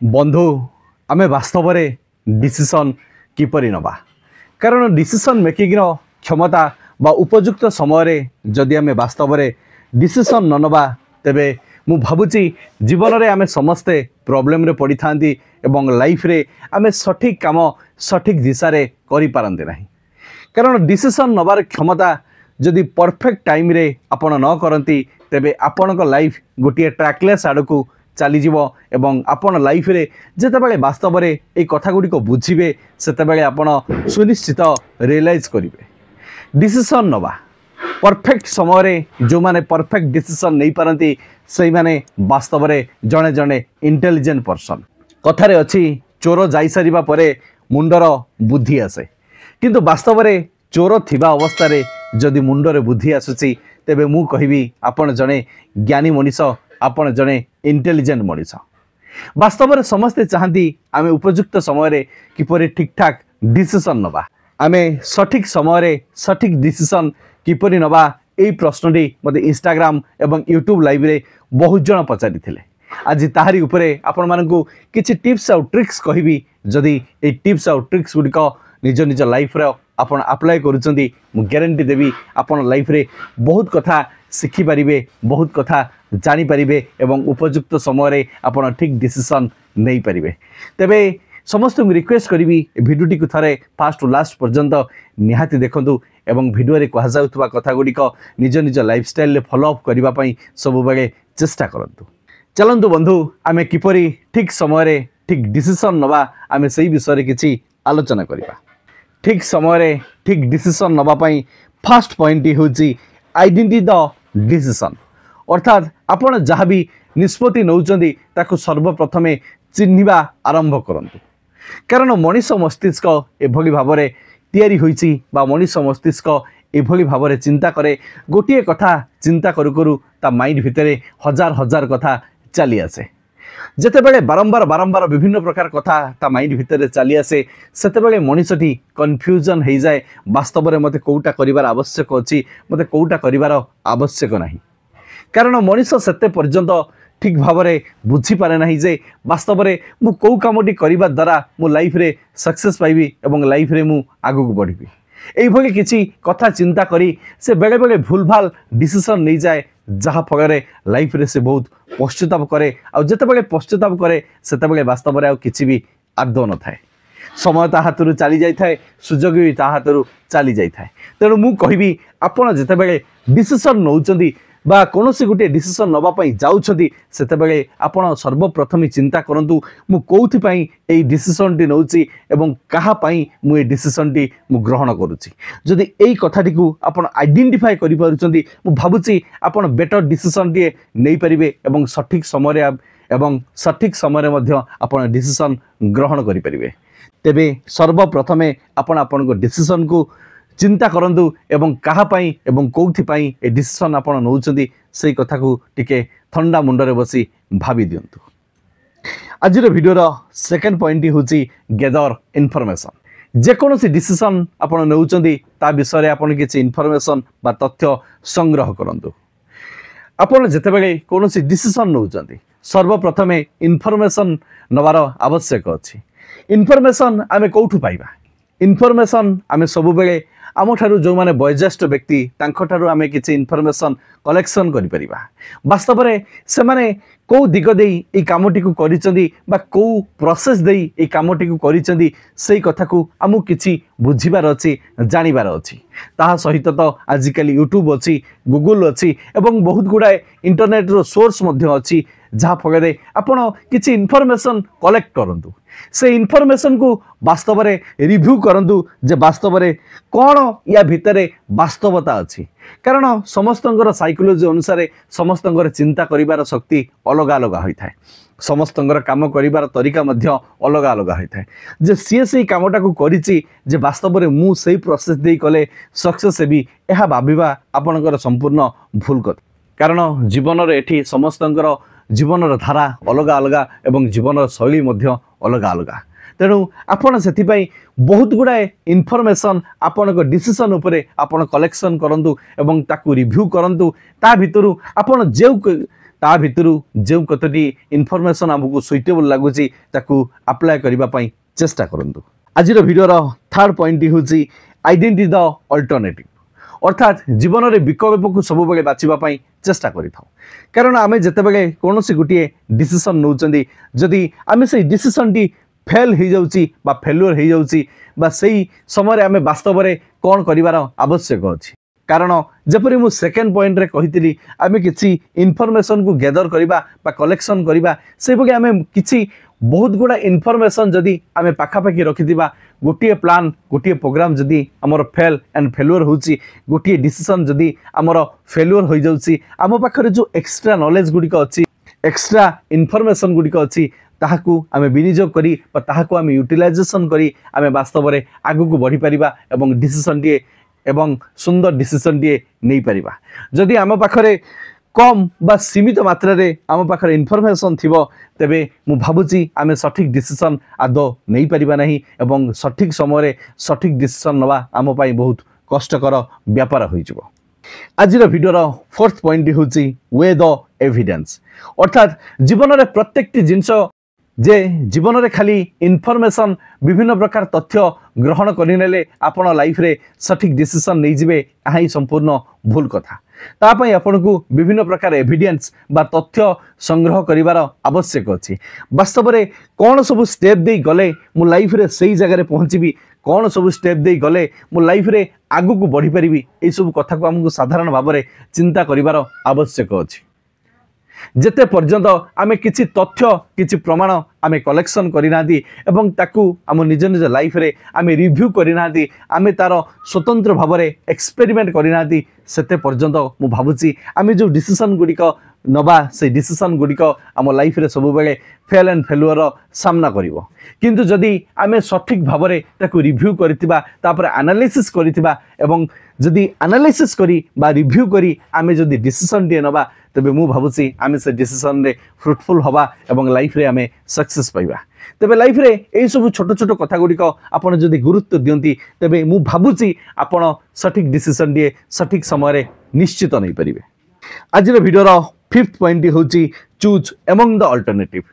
बंधु आमे वास्तव में डिसीजन किपरि नबा कारण डिसीजन मेकिंग क्षमता बा उपयुक्त समय जदि आमे वास्तव में डिसीजन न नबा तेबे मु भाबुची जीवन में आमे समस्ते प्रॉब्लम रे पड़ी थांती एवं लाइफ रे आमे सठिक काम सठिक दिशा रे करि पारंते नाही कारण डिसीजन नबार क्षमता जदि परफेक्ट टाइम रे आपण न करंती तेबे आपणक लाइफ गोटे ट्रैकलेस आड़क चली जीवो एवं आपण लाइफ रे जेतेबेले वास्तव रे ए कथा गुडी को बुझिबे सेतेबेले आपण सुनिश्चित रियलाइज करिवे डिसीजन नबा परफेक्ट समय रे जो माने परफेक्ट डिसीजन नहीं पारंती सेई माने वास्तव रे जणे जणे इंटेलिजेंट पर्सन कथारे अछि चोर जाई सारिबा परे मुंडर बुद्धि आसे किंतु वास्तव रे चोर थिबा अवस्था रे जदि मुंडरे बुद्धि आसुची तेबे मु कहिबी आपण जणे ज्ञानी मनीष आपण जणे इंटेलिजेंट मनीष वास्तव में समस्ते चाहती आमे उपयुक्त समय रे किपरि ठीक ठाक डिसीजन नबा आमे सठिक समय रे सठिक डिसीजन किपरि नबा एई प्रश्नटी मते इंस्टाग्राम एवं यूट्यूब लाइव रे बहुत जन पचारि थिले आज ताहारी उपरे आपण मानकु किछि टिप्स और ट्रिक्स कहिबी जदि ए टिप्स और ट्रिक्स गुडी को निज निज लाइफ रे आपण अप्लाई करूचंदी मु गारंटी देबी आपण लाइफ रे बहुत कथा शिखि पारिबे बहुत कथा जानी पारिबे एवं उपयुक्त समय रे आपण ठीक डिसीजन नहीं पारिबे तेबे समस्त रिक्वेस्ट करी भिडियोटी को थारे फास्ट टू लास्ट पर्यंत निहाती देखंतु एवं भिडियो रे कहा जाउथबा कथा गुडी को निज निज लाइफस्टाइल रे फॉलो अप करिबा पई सब बेले चेष्टा करंतु चलंतु बंधु आमे किपरि ठीक समय रे ठीक डिसीजन नबा आमे सही विषय रे किछि आलोचना करिबा ठीक समय रे ठीक डिसीजन नबा पई फर्स्ट पॉइंट ही होची आइडेंटिटी द डिसीजन अर्थात आपण जहाँ भी निष्पत्ति नौचंदी ताकू सर्वप्रथमे चिन्हिबा आरंभ करंतु कारण मनीष मस्तिष्क एभली भावरे तैयारी होईची बा मनीष मस्तिष्क एभली भावरे चिंता करे गोटिए कथा चिंता करू करू ता माइंड भितरे हजार हजार कथा चली आसे जेतेबेले बारंबार बारंबार विभिन्न प्रकार कथा ता माइंड भितरे चली आसे सेतेबेले मनीषटी कन्फ्यूजन हो जाए वास्तव में मते कोउटा करिवार आवश्यक अछि मते कोउटा करिवार आवश्यक नाही कारण मनीष सेते पर्यंत ठीक भाव में बुझी पारे ना जे वास्तव में मु कौ कामटी करबा द्वारा मु लाइफ रे सक्सेस पाइबी एवं लाइफ रे मु आगु बढ़ी एई भली किछि कथा चिंता करी से बेले बेले भूल भाल डिसीजन नहीं जाए जहाँ फल लाइफ रे से बहुत पश्चाताप करे आ जेतेबेले पश्चाताप करे सेतेबेले वास्तव में किछि भी आदौ न थाए समय ता हाथरू चली जाई थाए सुजोग भी ता हाथरू चली जाई थाए तेणु मु कहिबी आपण जेतेबेले डिसीजन नौचंदी बा कोनोसी गुटे डिसीजन नबा पई जाउछंदी सेतेबेले आपण सर्वप्रथम चिंता करंतु मु कोउथि पई एई डिसीजन टी नउची एवं कहा पई मु ए डिसीजन टी मु ग्रहण करूची जदि एई कथाटी को आपण आइडेंटिफाई करि पारुचंदी मु भाबुची आपण बेटर डिसीजन टी नै परिबे एवं सठिक समय एवं सठिक समय मध्य आपण डिसीजन ग्रहण करि परिबे तेबे सर्वप्रथमे आपण आपनको डिसीजन को चिंता करंतु एवं कहा पाई एवं कौथि पाई ए डिसीजन आपण नौचंदी सेई कथा को टिके ठंडा मुंडरे बसी भाबी दियंतु आज भिडियोर सेकंड पॉइंट होची गैदर इनफॉरमेशन जे कोनोसी डिसीजन आपण नौचंदी ता विषय रे आपण किछि इनफॉरमेशन बा तथ्य संग्रह करंतु आपण जेतेबेले कोनोसी डिसीजन नौचंदी सर्वप्रथमे इनफॉरमेशन नवार आवश्यक अछि इनफॉरमेशन आमे कोठु पाइबा इनफॉरमेशन आमे सब बेले आम ठारू जो माने वयोज्येष्ठ व्यक्ति तांको ठारू आमे किछि इनफॉरमेशन कलेक्शन करि परिबा वास्तव रे से माने को दिग देई ए कामटी को करिचंदी बा को प्रोसेस देई ए कामटी को करिचंदी सेई कथा को आमु किछि बुझिबार अछि जानिबार अछि ताहा सहित तो आजिकली यूट्यूब अछि गूगल अछि एवं बहुत गुडा इंटरनेट रो सोर्स मध्य अछि जहाँ फल आपण किछि इनफॉरमेशन कलेक्ट करंतु से इनफॉरमेशन को वास्तव में रिव्यू करंतु जे वास्तव में कौन या भितरे वास्तवता अछि कारण समस्तंगर साइकोलॉजी अनुसार समस्तंगर चिंता करिवार शक्ति अलग अलग होता है समस्तंगर काम करिवार तरीका मध्य अलग अलग होता है जे सी से कामटा को करिछि जे वास्तव में मु सही प्रोसेस दे कले सक्सेस हेबी एहा भाबिबा आपनकर संपूर्ण भूल कथ कारण जीवन रे एठी समस्तंगर जीवनर धारा अलग अलग एवं जीवन शैली मध्य अलग अलग तेणु आपण से बहुत गुड़ाए इनफॉरमेशन आपण डिसीजन उपरे आपण कलेक्शन करंतु एवं ताकू रिव्यू करंतु ता भितरु आपण ता भितरु जो कतटी इनफॉरमेशन आमको सुइटेबल लगुच ताकू अप्लाई करबा पई चेष्टा करंतु। आज वीडियोर थर्ड पॉइंट होची आइडेंटिटी द अल्टरनेटिव, अर्थात जीवन में विकल्प को सब बेले बाछा चेष्टा करि थाउ। कारण आम जिते बेले कौन गोटे डिसीजन नौचंदी जदि आम से डिसीजन टी फेल हो जाउची बा फेल्युअर हो जाउची बा सही समय आम वास्तव में कौन करिवार आवश्यक अछि। कारण जपरि मु सेकेंड पॉइंट रे कहितली आम किसी इनफॉरमेशन को गैदर करिबा बा कलेक्शन करिबा से बगे आम किसी बहुत गुड़ा इनफॉरमेशन जदि आम पाखापाखि रखिथिबा गोटे प्लान गोटे प्रोग्राम जदि आमर फेल एंड फेल्युअर होची गोटे डिसीजन जदि आमर फेल्युअर हो जाउची आम पाखरे जो एक्स्ट्रा नॉलेज गुडिक अछि एक्स्ट्रा इनफॉरमेशन गुडिक अछि ताहाकू आम विनियोग करी बा ताहाकू आम यूटिलाइजेशन करी आम वास्तव में आगू को बढ़ी परिबा एवं डिसीजन टी एवं सुंदर डिसीजन टी नहीं परिबा। जदि आम पाखरे कम बा सीमित मात्रा रे आम पाखरे इनफॉरमेशन थिबो तेबे मु भाबुची आमे सठिक डिसीजन आदो नहीं परिबा नहीं एवं सठिक समय रे सठिक डिसीजन नवा आम पई बहुत कष्टकर व्यापार होई जिवो। आज वीडियोर फोर्थ पॉइंट होची वे द एविडेंस, अर्थात जीवन रे प्रत्येक जिनस जे जीवन में खाली इनफॉरमेशन विभिन्न प्रकार तथ्य ग्रहण करनेले आपण लाइफ रे सठिक डिसीजन नहीं जिवे यही संपूर्ण भूल कथा। तापई आपन को विभिन्न प्रकार एविडेंस बा तथ्य संग्रह करिवार आवश्यक अछि। वास्तव में कौन सब स्टेप दे गले मु लाइफ रे सही जगह रे पहुंचीबी, कौन सब स्टेप दे गले मु लाइफ रे आगु को बढ़ी परिबी, ए सब कथा को हमको साधारण भाव में चिंता करिवार आवश्यक अछि। जेते पर्यंत आमे किछि तथ्य किछि प्रमाण आमे कलेक्शन करिना दी एवं ताकू आम निज निज लाइफ रे आमे रिव्यू करिना दी आमे तार स्वतंत्र भाव में एक्सपेरिमेंट करिना दी सेते पर्यंत मु भाबुची आमे जो डिसीजन गुडिक नबा से डिसीजन गुडिक आम लाइफ रे सब बेले फेल एंड फेल्युअर सामना करिवो। किंतु जदि आमे सठिक भाव में ताकू रिव्यू करितिबा तापर एनालिसिस करितिबा एवं जदि एनालिसिस करी बा रिव्यू करी आमे जदि डिसीजन टे नबा तेबे मु भाबुची आमे से डिसीजन रे फ्रुटफुल हवा एवं लाइफ रे आमे सक्सेस पाइबा। तेबे लाइफ रे एई सब छोट छोट कथा गुडिक आपण जदि गुरुत्व दियंती तेबे मु भाबुची आपण सठिक डिसीजन टे सठिक समय रे निश्चित नहीं परिबे। आज वीडियोर फिफ्थ पॉइंट होची चूज एमंग द अल्टरनेटिव।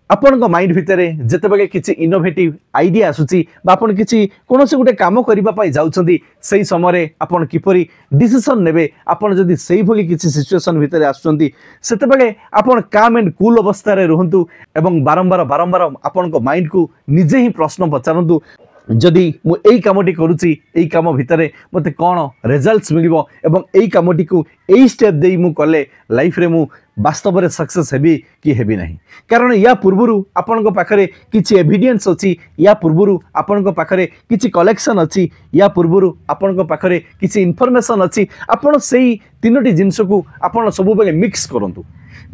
आपण माइंड भितर जिते बेले किसी इनोवेटिव आइडिया आसूची बा आपण किसी कौन से गोटे काम करबा पई जाउछंदी सही समय आपण किपरि डिसीजन नेबे आपण जदि सही भली किसी सिचुएशन भितर आछंती सेते बेले आपण काम एंड कूल अवस्था रे रहंतु एवं बारंबार बारंबार आपण को माइंड को निजे ही प्रश्न पचारंतु जदि मु एई कामटी करूची एई काम भितर मते कौन रिजल्ट्स मिलिबो एवं एई कामटी को एई स्टेप देई मु कले लाइफ रे मु वास्तव में सक्सेस हेबी कि हेबी नहीं। कारण या पूर्वरु आपण को पाखरे किछि एविडेंस अछि, या पूर्वरु आपण को पाखरे किछि कलेक्शन अछि, या पूर्वरु आपण को पाखरे किछि इनफॉरमेशन अछि। आपण सेही तीनोटी जिंस को आपण सब बेले मिक्स करंतु।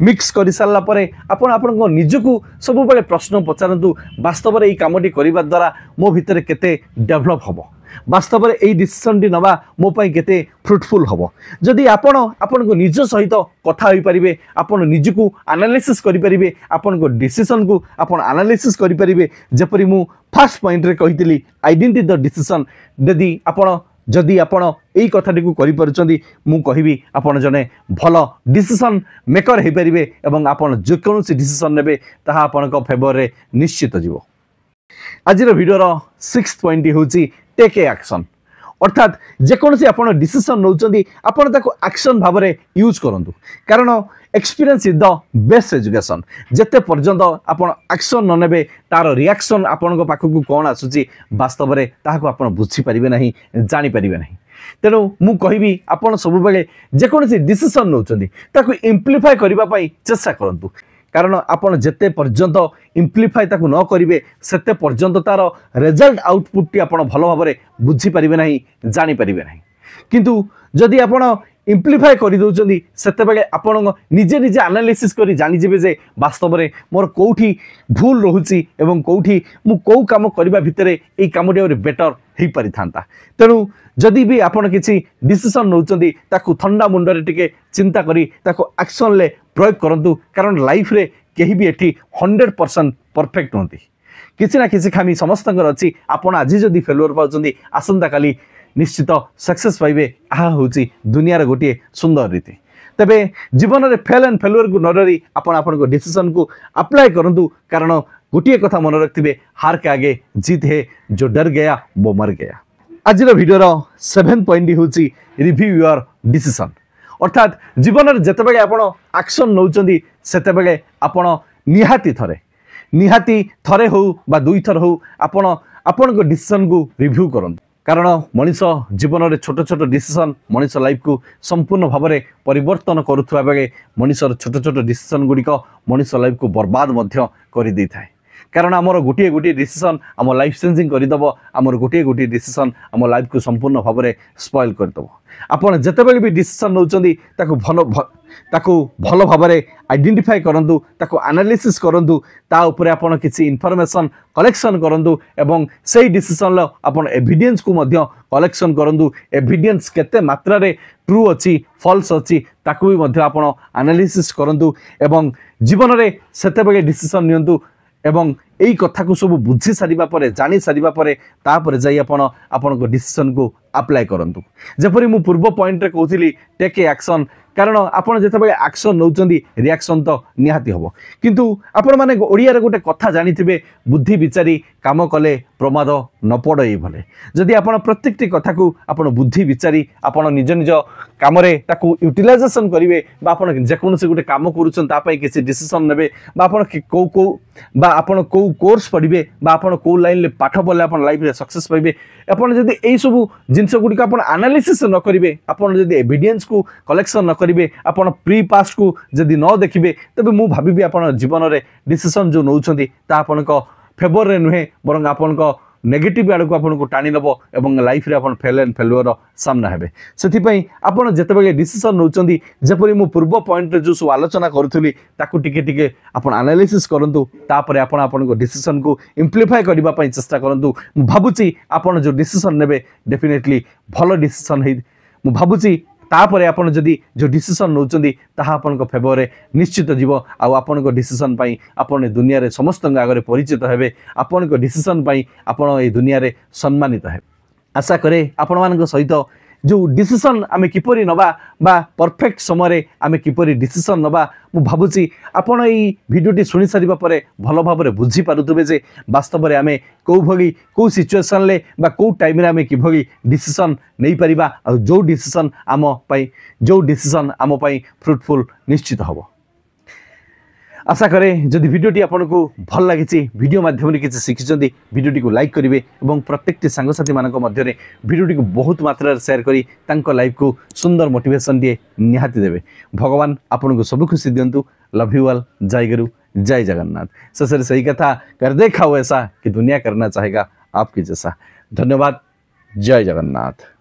मिक्स कर सारा परे आपण आपण निजकू सब बेले प्रश्न पचारंतु वास्तव में एई कामटी करिबा द्वारा मो भितर केते डेवलप हबो, वास्तव में एई डिसीजन टी नबा मो पई केते फ्रुटफुल हबो। जदि आपण आपण को निज सहित कथा होई परिबे, आपण निजकू एनालिसिस करि परिबे, आपण को डिसीजन को आपण एनालिसिस करि परिबे। जेपरि मु फर्स्ट पॉइंट रे कहितली आइडेंटिटी द डिसीजन, जदि आपण एई कथाटी को करि परचंदी मु कहिबी आपण जने भल डिसीजन मेकर हे परिबे एवं आपण जे कोनोसी डिसीजन नेबे ताहा आपण को फेवर रे निश्चित जीवो। आज वीडियोर सिक्स्थ पॉइंट होची टेक ए एक्शन, अर्थात जेकोसी आप डिसीजन नौचंदी आपण ताको एक्शन भाव में यूज करंतु। कारण experience is the best education. जेते पर्यंत आपण एक्शन न नेबे तार रिएक्शन आपण पाखक कौन आसुची वास्तव में ताहाको आपण बुझी परिबे नहीं, जानी परिबे नहीं। तेणु मु कहिबी आपण सब बेले जेकोसी डिसीजन नौचंदी ताको इम्प्लीफाई करबा पई चेष्टा करंतु। कारण आपण जेते पर्यंत इम्प्लीफाई ताको न करिवे सेते पर्यंत तार रिजल्ट आउटपुट टी आपण भलो भाबरे बुझी परिबे नहीं, जानी परिबे नहीं। किंतु जदि आपण इम्प्लीफाई कर दौरान सेते बेले आपण निजे निजे एनालिसिस करी जानि जिवे जे वास्तव में मोर कोठी भूल रहुची एवं कोठी मु को काम करबा भितरे एई कामटी और बेटर हेई पारि थांता। तेणु जदि भी आपण किसी डिसीजन नौचंदी ताकू ठंडा मुंडरे टिके चिंता करी ताको एक्शन ले प्रयोग करंतु। कारण लाइफ रे केही भी एठी 100% परफेक्ट होंती, किसी ना किसी खामी समस्तंकर अछि। आपण आज जदि फेल्युअर पाउचंदी आसंता काली निश्चित सक्सेस पाइबे, आहा होची दुनियार गोटे सुंदर रीति। तेबे जीवन में फेल एंड फेलुअर को न डरी आपण डिसीजन को अप्लाई करंतु कारण गोटे कथा मन रखिए हार के आगे जीत है जो डर गया वो मर गया। आज वीडियो 7 पॉइंट हूँ रिव्यू योर डिसीजन अर्थात जीवन में जितेबाला आप एक्शन नौकरी से आपण निहाती थरे हो बा दुई थर हो आपण डिसीजन को रिव्यू करंतु कारण मनीष जीवन में छोट छोट डिसीजन मनीष लाइफ को संपूर्ण भाव में परिवर्तन करुवा बेले मनीषर छोट छोट डिसीजन गुड़िक मनीष लाइफ को बर्बाद कर दे था कारण आमर गोटे गोटे डिसीजन आम लाइफ चेंजिंग करदेव आमर गोटे गोटे डिसीजन आम लाइफ को संपूर्ण भाव में स्पॉइल करदेव आपड़ जितेबाला भी डिसीजन नौकरी भल भाव में आइडेंटिफाई करंतु ताको एनालिसिस करंतु ता उपरे आपण किसी इनफॉरमेशन कलेक्शन करंतु एवं सेही डिसीजन आपण एविडेंस को मध्य कलेक्शन करंतु एविडेंस केते मात्रा रे ट्रू अछि फॉल्स अछि ताको भी मध्य आपण एनालिसिस करंतु एवं जीवन रे सेतेबेले डिसीजन नियंतु एवं यही कथा को सब बुझी सारिबा परे जानी सारिबा परे तापर जाई आपण डिसीजन को अप्लाई करंतु जेपरि मु पूर्व पॉइंट रे कहउथिली टेक एक्शन कारण आपण जेतेबेले एक्शन नौचंदी रिएक्शन तो निहाती हबो किंतु आपण माने ओडिया रे गोटे कथा जानिथिबे बुद्धि विचारी काम कले प्रमाद न पड़े भले जदि आपण प्रत्येकटी कथा को आपण बुद्धि विचारी आपण निज निज काम रे ताकू यूटिलाइजेशन करिवे बा आपण जेकोनसी गोटे काम करूछन ता पई किसी डिसीजन नेबे बा आपण आपण को कोर्स पढ़िबे बा आपण को लाइन ले पाठ पढ़ले आपण लाइफ रे सक्सेस पाइबे आपण जदि एई सब जिंस गुडी आपण एनालिसिस न करिवे आपण जदि एविडेंस को कलेक्शन न करिवे आपण प्री पास्ट को जदि न देखिबे तबे मु भाबिबे आपण जीवन रे डिसीजन जो नउछंती ता आपण को फेवर रे नुहे बरंग आपण को नेगेटिव आड़ को आपको टाणी नब और लाइफ रे आपन फेल एंड फेलुअर सामना हेबे सेथिपई आपन जेतेबेले डिसीजन नउचंदी जेपरि मु पूर्व पॉइंट रे जो सब आलोचना करूथली ताकू टिके टिके आपन एनालिसिस करंतु तापर आपन को डिसीजन को इम्प्लीफाई करबा पई चेष्टा करंतु मु भाबुची आपन जो डिसीजन नेबे डेफिनेटली भलो डिसीजन हे मु भाबुची तापर आपन जदि जो डिसीजन नउचंदी ताहा आपन को फेवर रे निश्चित जीव आ आपन को डिसीजन पई आपन दुनिया रे समस्त आगे परिचित हेबे आपन को डिसीजन पई आपन ए दुनिया रे सम्मानित हेबे आशा करे आपन मान को सहित जो डिसीजन आमे किपरि नबा बा परफेक्ट समय आमे किपरि डिसीजन नबा मु भाबुची आपन एई भिडियोटी सुनि सारिबा परे भलो भाबरे बुझी पारुतबे जे वास्तव रे आमे को सिचुएशन ले बा को टाइम रे आमे किभली डिसीजन नै परिबा आ जो डिसीजन आम पई फ्रूटफुल निश्चित हबो आशा करे जदि वीडियोटी आपको भल लगी वीडियो माध्यम किसी शिखिं वीडियोटी को लाइक करेंगे और प्रत्येक सांगसाथी मान मध्य वीडियोटी को बहुत मात्रा शेयर करी लाइफ को सुंदर मोटिवेशन दिए निहाती देवे भगवान आपन को सब खुशी दिंतु लव यू ऑल जय गुरु जय जगन्नाथ ससर सही कथा कर देखा हो ऐसा कि दुनिया करना चाहेगा आपकी जैसा धन्यवाद जय जगन्नाथ।